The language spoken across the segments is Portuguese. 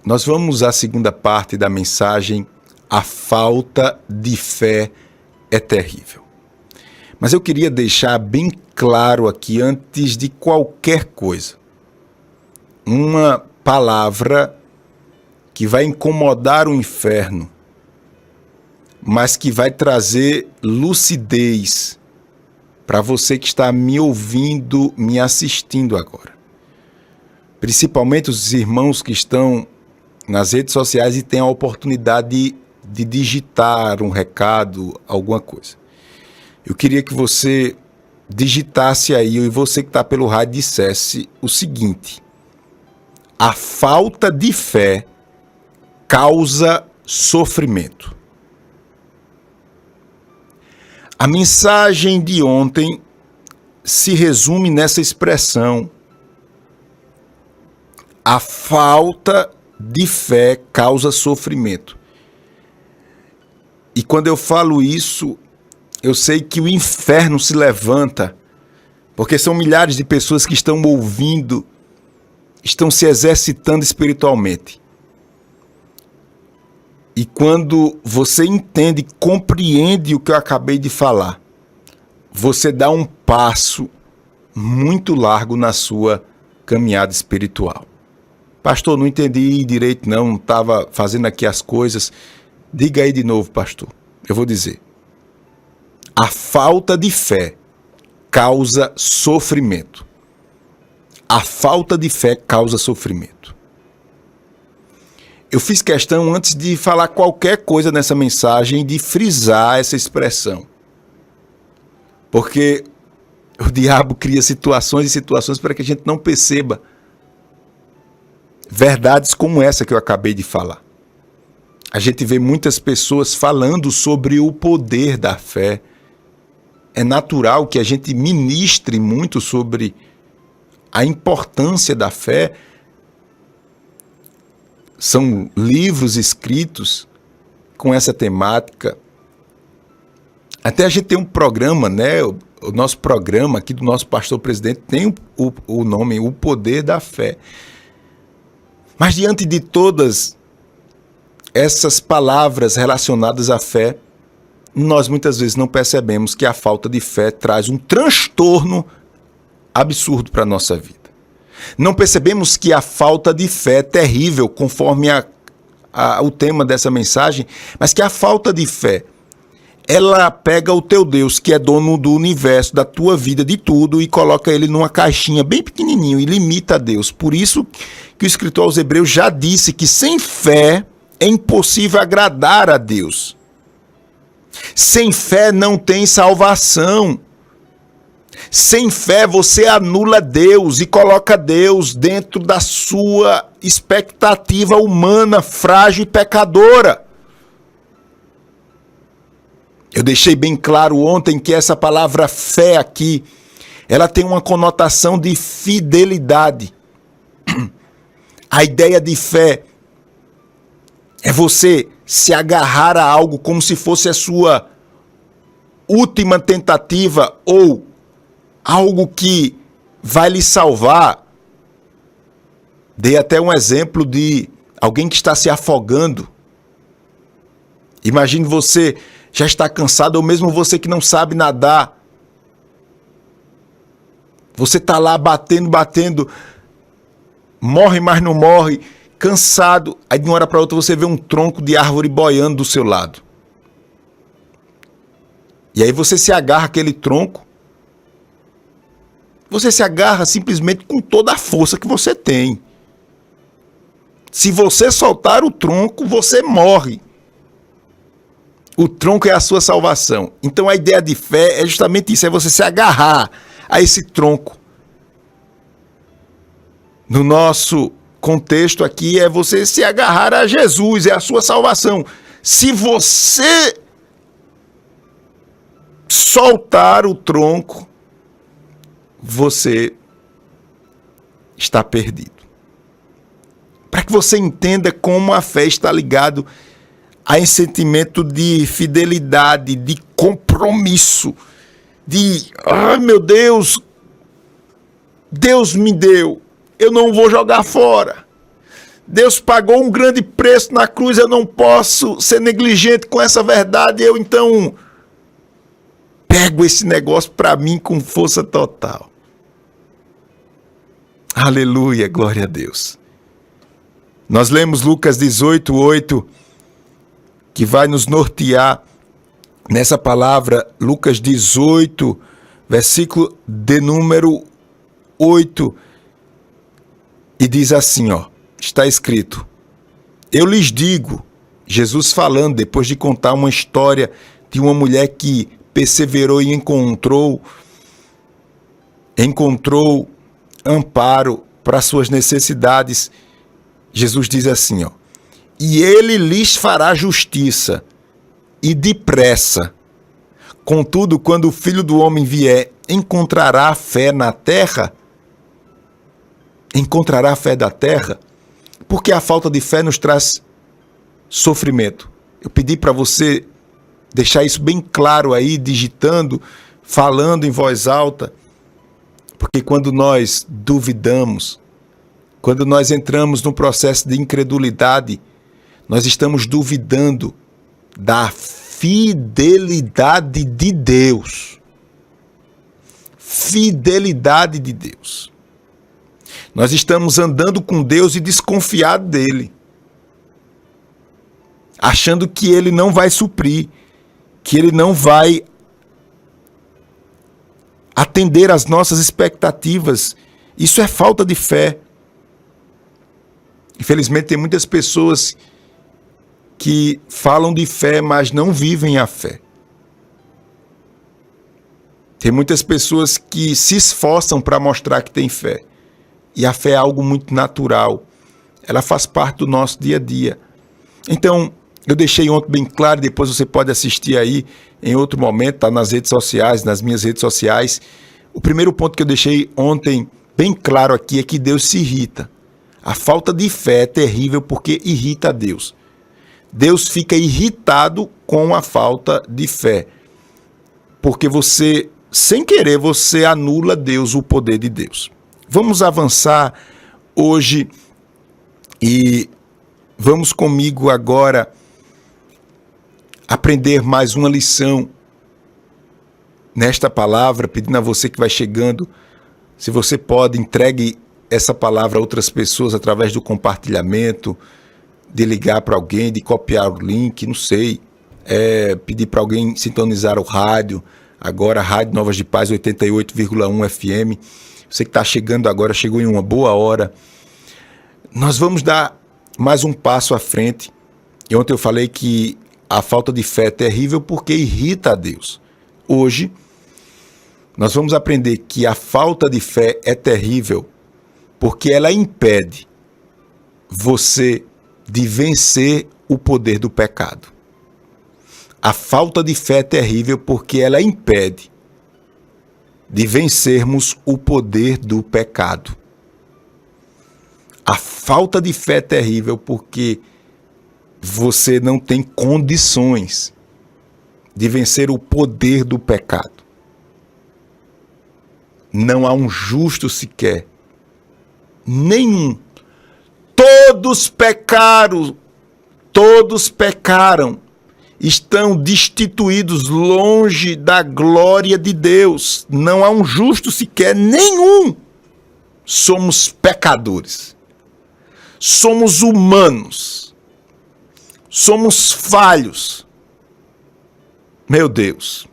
Nós vamos à segunda parte da mensagem: a falta de fé é terrível. Mas eu queria deixar bem claro aqui, antes de qualquer coisa, uma palavra que vai incomodar o inferno, mas que vai trazer lucidez para você que está me ouvindo, me assistindo agora. Principalmente os irmãos que estão nas redes sociais e têm a oportunidade de digitar um recado, alguma coisa. Eu queria que você digitasse aí, e você que está pelo rádio dissesse o seguinte: a falta de fé causa sofrimento. A mensagem de ontem se resume nessa expressão: a falta de fé causa sofrimento. E quando eu falo isso, eu sei que o inferno se levanta, porque são milhares de pessoas que estão ouvindo, estão se exercitando espiritualmente. E quando você entende, compreende o que eu acabei de falar, você dá um passo muito largo na sua caminhada espiritual. Pastor, não entendi direito não, estava fazendo aqui as coisas. Diga aí de novo, pastor. Eu vou dizer. A falta de fé causa sofrimento. A falta de fé causa sofrimento. Eu fiz questão, antes de falar qualquer coisa nessa mensagem, de frisar essa expressão. Porque o diabo cria situações e situações para que a gente não perceba verdades como essa que eu acabei de falar. A gente vê muitas pessoas falando sobre o poder da fé. É natural que a gente ministre muito sobre a importância da fé. São livros escritos com essa temática. Até a gente tem um programa, né? O nosso programa aqui do nosso pastor presidente tem o nome O Poder da Fé. Mas diante de todas essas palavras relacionadas à fé, nós muitas vezes não percebemos que a falta de fé traz um transtorno absurdo para a nossa vida. Não percebemos que a falta de fé é terrível, conforme o tema dessa mensagem, mas que a falta de fé, ela pega o teu Deus, que é dono do universo, da tua vida, de tudo, e coloca ele numa caixinha bem pequenininho e limita a Deus. Por isso que o escritor aos Hebreus já disse que sem fé é impossível agradar a Deus. Sem fé não tem salvação. Sem fé você anula Deus e coloca Deus dentro da sua expectativa humana, frágil e pecadora. Eu deixei bem claro ontem que essa palavra fé aqui, ela tem uma conotação de fidelidade. A ideia de fé é você se agarrar a algo como se fosse a sua última tentativa ou algo que vai lhe salvar. Dei até um exemplo de alguém que está se afogando. Imagine você já está cansado, ou mesmo você que não sabe nadar. Você está lá batendo, morre, mas não morre, cansado. Aí de uma hora para outra você vê um tronco de árvore boiando do seu lado. E aí você se agarra àquele tronco. Você se agarra simplesmente com toda a força que você tem. Se você soltar o tronco, você morre. O tronco é a sua salvação. Então a ideia de fé é justamente isso, é você se agarrar a esse tronco. No nosso contexto aqui é você se agarrar a Jesus, é a sua salvação. Se você soltar o tronco, você está perdido. Para que você entenda como a fé está ligada a esse sentimento de fidelidade, de compromisso, de, ai meu Deus me deu, eu não vou jogar fora. Deus pagou um grande preço na cruz, eu não posso ser negligente com essa verdade, eu então pego esse negócio para mim com força total. Aleluia, glória a Deus. Nós lemos Lucas 18:8, que vai nos nortear nessa palavra. Lucas 18, versículo de número 8, e diz assim, ó, está escrito: eu lhes digo, Jesus falando, depois de contar uma história de uma mulher que perseverou e encontrou amparo para suas necessidades. Jesus diz assim, ó: e ele lhes fará justiça, e depressa. Contudo, quando o Filho do Homem vier, encontrará fé na terra? Encontrará fé da terra? Porque a falta de fé nos traz sofrimento. Eu pedi para você deixar isso bem claro aí, digitando, falando em voz alta, porque quando nós duvidamos, quando nós entramos num processo de incredulidade, nós estamos duvidando da fidelidade de Deus. Fidelidade de Deus. Nós estamos andando com Deus e desconfiado dele, achando que ele não vai suprir, que ele não vai atender às nossas expectativas. Isso é falta de fé. Infelizmente, tem muitas pessoas que falam de fé, mas não vivem a fé. Tem muitas pessoas que se esforçam para mostrar que têm fé. E a fé é algo muito natural. Ela faz parte do nosso dia a dia. Então, eu deixei ontem bem claro, depois você pode assistir aí em outro momento, está nas redes sociais, nas minhas redes sociais. O primeiro ponto que eu deixei ontem bem claro aqui é que Deus se irrita. A falta de fé é terrível porque irrita a Deus. Deus fica irritado com a falta de fé. Porque você, sem querer, você anula Deus, o poder de Deus. Vamos avançar hoje e vamos comigo agora aprender mais uma lição nesta palavra, pedindo a você que vai chegando, se você pode, entregue essa palavra a outras pessoas através do compartilhamento, de ligar para alguém, de copiar o link, não sei, pedir para alguém sintonizar o rádio, agora a Rádio Novas de Paz 88,1 FM. Você que está chegando agora, chegou em uma boa hora. Nós vamos dar mais um passo à frente. E ontem eu falei que a falta de fé é terrível porque irrita a Deus. Hoje, nós vamos aprender que a falta de fé é terrível porque ela impede você de vencer o poder do pecado. A falta de fé é terrível porque ela impede de vencermos o poder do pecado. A falta de fé é terrível porque você não tem condições de vencer o poder do pecado. Não há um justo sequer. Nenhum. Todos pecaram, estão destituídos longe da glória de Deus. Não há um justo sequer, nenhum. Somos pecadores. Somos humanos. Somos falhos. Meu Deus.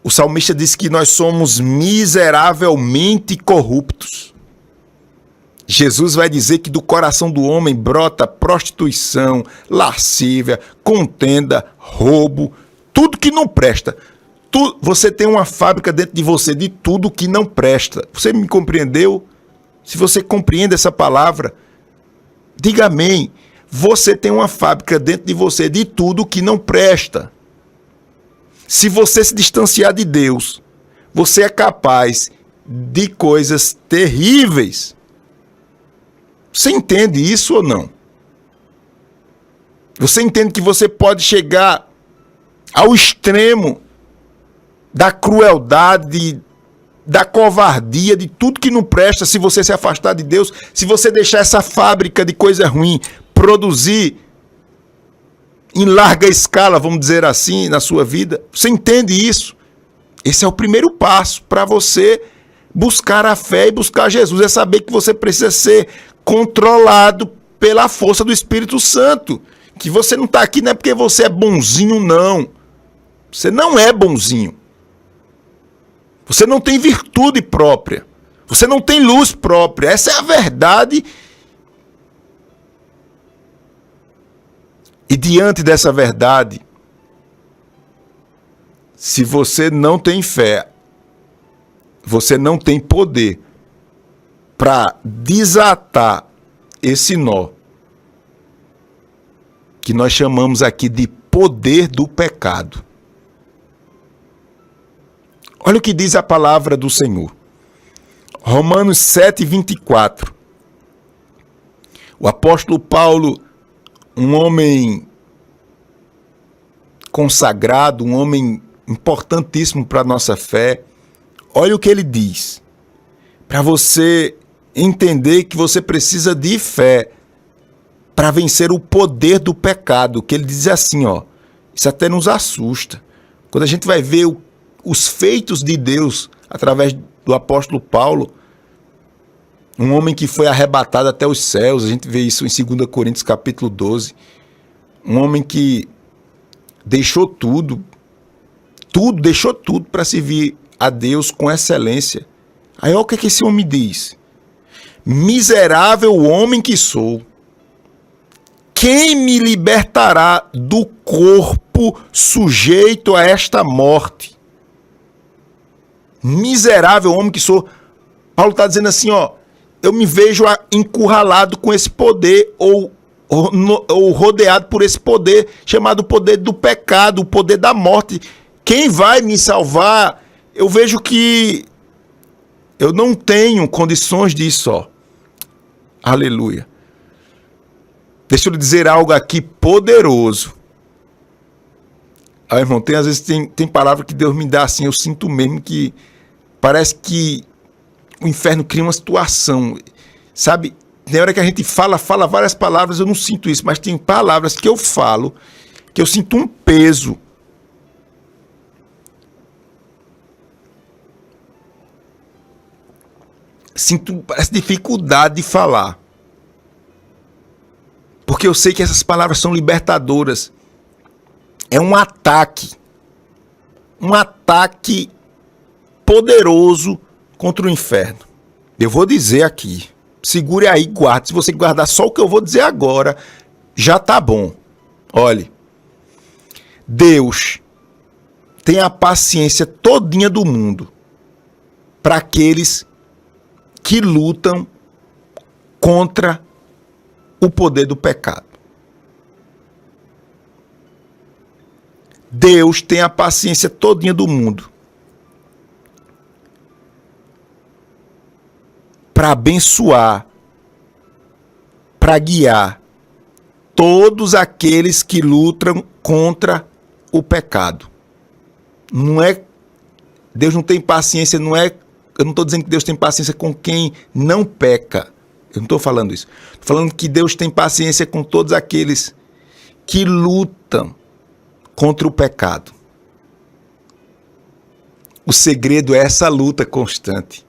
O salmista diz que nós somos miseravelmente corruptos. Jesus vai dizer que do coração do homem brota prostituição, lascívia, contenda, roubo, tudo que não presta. Você tem uma fábrica dentro de você de tudo que não presta. Você me compreendeu? Se você compreende essa palavra, diga amém. Você tem uma fábrica dentro de você de tudo que não presta. Se você se distanciar de Deus, você é capaz de coisas terríveis. Você entende isso ou não? Você entende que você pode chegar ao extremo da crueldade, da covardia, de tudo que não presta, se você se afastar de Deus, se você deixar essa fábrica de coisa ruim produzir em larga escala, vamos dizer assim, na sua vida. Você entende isso? Esse é o primeiro passo para você buscar a fé e buscar Jesus. É saber que você precisa ser controlado pela força do Espírito Santo. Que você não está aqui não é porque você é bonzinho, não. Você não é bonzinho. Você não tem virtude própria. Você não tem luz própria. Essa é a verdade. E diante dessa verdade, se você não tem fé, você não tem poder para desatar esse nó que nós chamamos aqui de poder do pecado. Olha o que diz a palavra do Senhor. Romanos 7:24. O apóstolo Paulo, um homem consagrado, um homem importantíssimo para a nossa fé, olha o que ele diz. Para você entender que você precisa de fé para vencer o poder do pecado, que ele diz assim, ó, isso até nos assusta. Quando a gente vai ver os feitos de Deus através do apóstolo Paulo, um homem que foi arrebatado até os céus, a gente vê isso em 2 Coríntios capítulo 12, um homem que deixou tudo para servir a Deus com excelência. Aí olha o que esse homem diz. Miserável homem que sou, quem me libertará do corpo sujeito a esta morte? Miserável homem que sou. Paulo está dizendo assim, ó, eu me vejo encurralado com esse poder ou rodeado por esse poder chamado poder do pecado, o poder da morte. Quem vai me salvar? Eu vejo que eu não tenho condições disso, ó. Aleluia. Deixa eu lhe dizer algo aqui poderoso. Ah, irmão, às vezes tem palavra que Deus me dá assim, eu sinto mesmo que parece que o inferno cria uma situação, sabe? Na hora que a gente fala várias palavras, eu não sinto isso, mas tem palavras que eu falo, que eu sinto um peso. Sinto essa dificuldade de falar. Porque eu sei que essas palavras são libertadoras. É um ataque poderoso contra o inferno. Eu vou dizer aqui, segure aí, guarde. Se você guardar só o que eu vou dizer agora, já tá bom. Olhe, Deus tem a paciência todinha do mundo para aqueles que lutam contra o poder do pecado. Deus tem a paciência todinha do mundo para abençoar, para guiar todos aqueles que lutam contra o pecado. Não é, Deus não tem paciência, eu não estou dizendo que Deus tem paciência com quem não peca. Eu não estou falando isso. Estou falando que Deus tem paciência com todos aqueles que lutam contra o pecado. O segredo é essa luta constante.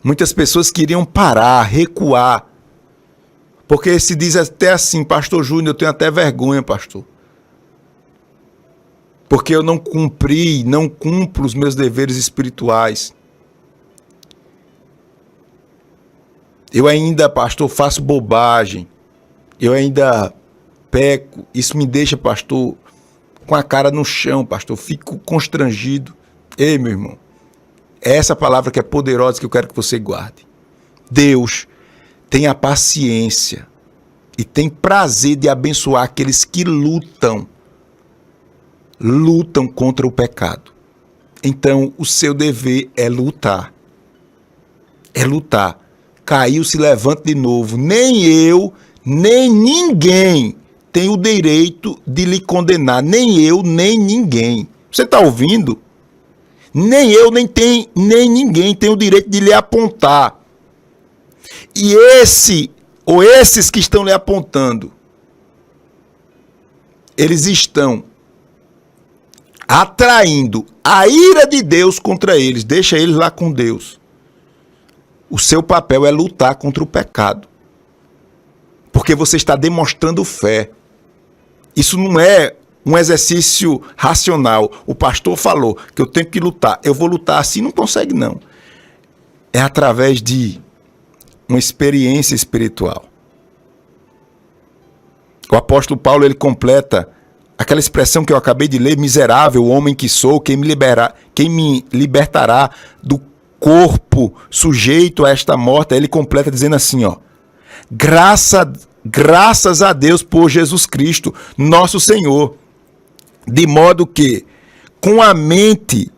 Muitas pessoas queriam parar, recuar, porque se diz até assim, pastor Júnior, eu tenho até vergonha, pastor. Porque eu não cumpro os meus deveres espirituais. Eu ainda, pastor, faço bobagem. Eu ainda peco. Isso me deixa, pastor, com a cara no chão, pastor. Fico constrangido. Ei, meu irmão. É essa palavra que é poderosa que eu quero que você guarde. Deus tem a paciência e tem prazer de abençoar aqueles que lutam contra o pecado. Então, o seu dever é lutar. É lutar. Caiu, se levanta de novo. Nem eu, nem ninguém tem o direito de lhe condenar. Nem eu, nem ninguém. Você está ouvindo? Nem eu, nem ninguém tem o direito de lhe apontar. E esse ou esses que estão lhe apontando, eles estão atraindo a ira de Deus contra eles. Deixa eles lá com Deus. O seu papel é lutar contra o pecado. Porque você está demonstrando fé. Isso não é um exercício racional. O pastor falou que eu tenho que lutar. Eu vou lutar assim, não consegue não. É através de uma experiência espiritual. O apóstolo Paulo, ele completa aquela expressão que eu acabei de ler: miserável homem que sou, quem me libertará do corpo sujeito a esta morte. Aí ele completa dizendo assim, ó: graças a Deus por Jesus Cristo, nosso Senhor, de modo que, com a mente,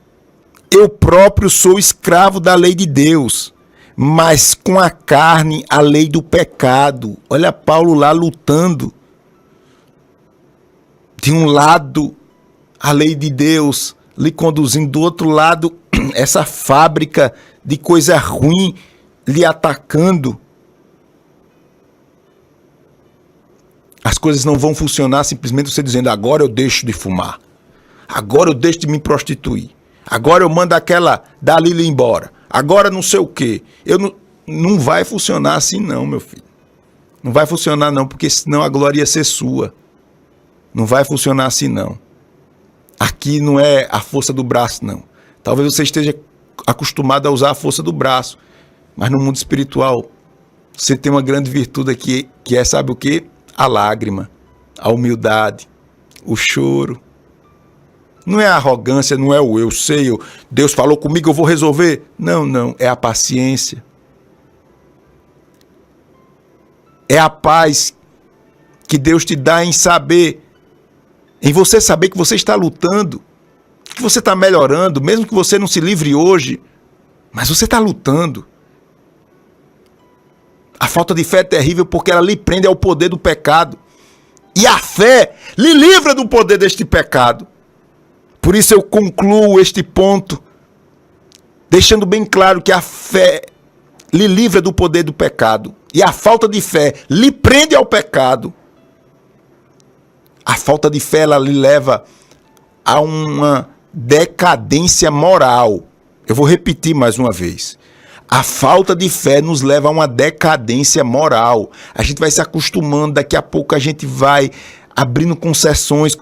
eu próprio sou escravo da lei de Deus, mas com a carne, a lei do pecado. Olha Paulo lá lutando. De um lado, a lei de Deus lhe conduzindo, do outro lado, essa fábrica de coisa ruim lhe atacando. As coisas não vão funcionar simplesmente você dizendo: agora eu deixo de fumar, agora eu deixo de me prostituir, agora eu mando aquela da Lili embora, agora não sei o quê. Não vai funcionar assim não, meu filho. Não vai funcionar não, porque senão a glória ia ser sua. Não vai funcionar assim não. Aqui não é a força do braço não. Talvez você esteja acostumado a usar a força do braço, mas no mundo espiritual você tem uma grande virtude aqui, que é, sabe o quê? A lágrima, a humildade, o choro. Não é a arrogância, não é o eu sei, Deus falou comigo, eu vou resolver. Não, é a paciência. É a paz que Deus te dá em saber, em você saber que você está lutando, que você está melhorando, mesmo que você não se livre hoje, mas você está lutando. A falta de fé é terrível porque ela lhe prende ao poder do pecado. E a fé lhe livra do poder deste pecado. Por isso eu concluo este ponto, deixando bem claro que a fé lhe livra do poder do pecado. E a falta de fé lhe prende ao pecado. A falta de fé, ela lhe leva a uma decadência moral. Eu vou repetir mais uma vez. A falta de fé nos leva a uma decadência moral. A gente vai se acostumando, daqui a pouco a gente vai abrindo concessões.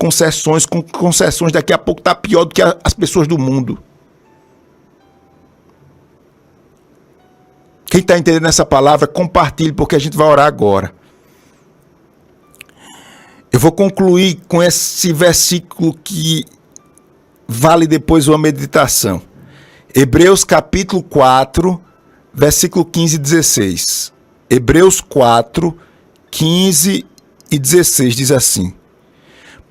Daqui a pouco está pior do que as pessoas do mundo. Quem está entendendo essa palavra, compartilhe, porque a gente vai orar agora. Eu vou concluir com esse versículo que vale depois uma meditação. Hebreus capítulo 4, versículo 15 e 16. Hebreus 4, 15 e 16 diz assim: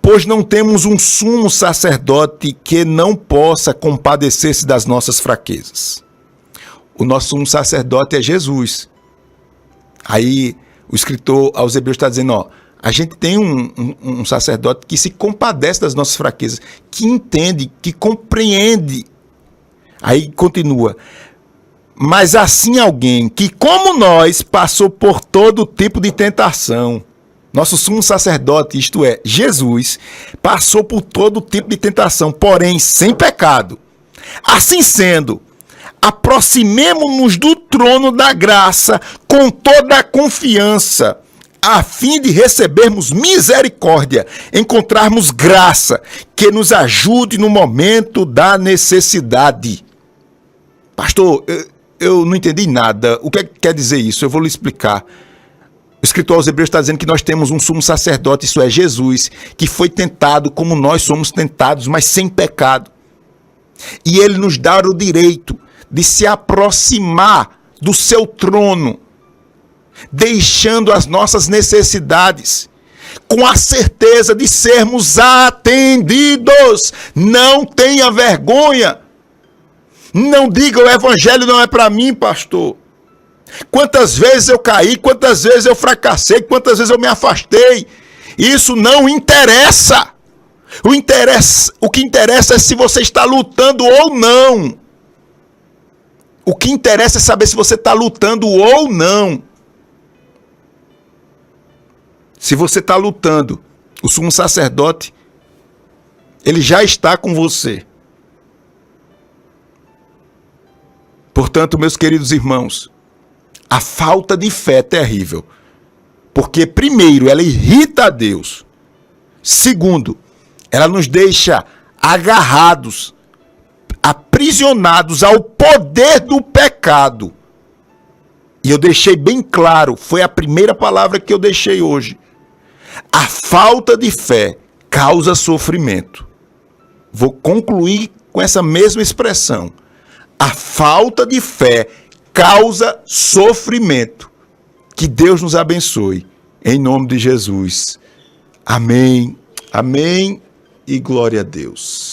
pois não temos um sumo sacerdote que não possa compadecer-se das nossas fraquezas. O nosso sumo sacerdote é Jesus. Aí o escritor aos Hebreus está dizendo, ó, a gente tem um sacerdote que se compadece das nossas fraquezas, que entende, que compreende. Aí continua. Mas assim alguém que, como nós, passou por todo tipo de tentação. Nosso sumo sacerdote, isto é, Jesus, passou por todo tipo de tentação, porém sem pecado. Assim sendo, aproximemo-nos do trono da graça com toda a confiança, a fim de recebermos misericórdia, encontrarmos graça que nos ajude no momento da necessidade. Pastor, eu não entendi nada. O que é que quer dizer isso? Eu vou lhe explicar. O escritor aos Hebreus está dizendo que nós temos um sumo sacerdote, isso é Jesus, que foi tentado como nós somos tentados, mas sem pecado. E ele nos dá o direito de se aproximar do seu trono, deixando as nossas necessidades, com a certeza de sermos atendidos. Não tenha vergonha. Não diga: o evangelho não é para mim, pastor. Quantas vezes eu caí, quantas vezes eu fracassei, quantas vezes eu me afastei. Isso não interessa. O que interessa é se você está lutando ou não. O que interessa é saber se você está lutando ou não. Se você está lutando, o sumo sacerdote, ele já está com você. Portanto, meus queridos irmãos, a falta de fé é terrível. Porque, primeiro, ela irrita a Deus. Segundo, ela nos deixa agarrados, aprisionados ao poder do pecado. E eu deixei bem claro, foi a primeira palavra que eu deixei hoje. A falta de fé causa sofrimento. Vou concluir com essa mesma expressão. A falta de fé causa sofrimento. Que Deus nos abençoe. Em nome de Jesus. Amém. Amém e glória a Deus.